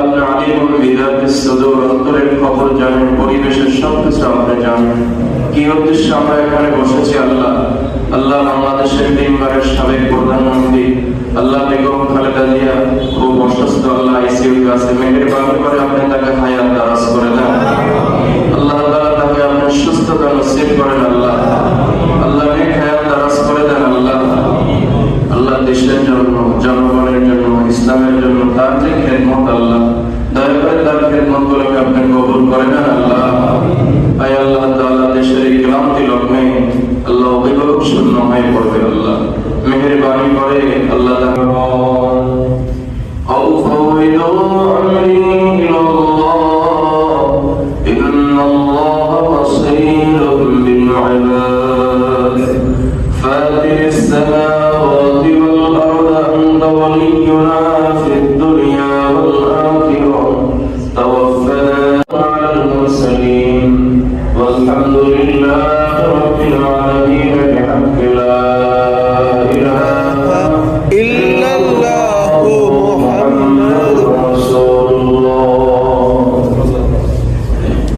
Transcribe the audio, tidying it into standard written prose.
আপনি আলিমুল বিদাতিস সুদূর, অন্তরের খবর জানেন, পরিবেশের সবকিছু আপনি জানেন। কি উদ্দেশ্যে আমরা এখানে বসেছি আল্লাহ? আল্লাহ, বাংলাদেশের 3 বারের সাবেক প্রধানমন্ত্রী আল্লাহ বেগম খালেদা জিয়া খুব অসুস্থ, আল্লাহ আইসিইউতে আছে। মেহেরবানি করে আপনি তাকে হায়াত দারাজ করে দেন আল্লাহ তাআলা, তাকে আপনি সুস্থতা নসিব করেন আল্লাহ। আল্লাহ নেক হায়াত দারাজ করে দেন আল্লাহ। আল্লাহ দেশের জন্য, জনগণের জন্য, ইসলামের জন্য তার যে খেদমত, আল্লাহ দয়া করে তার খেদমত গুলোকে আপনি কবুল করে নেন আল্লাহ। আয় আল্লাহ।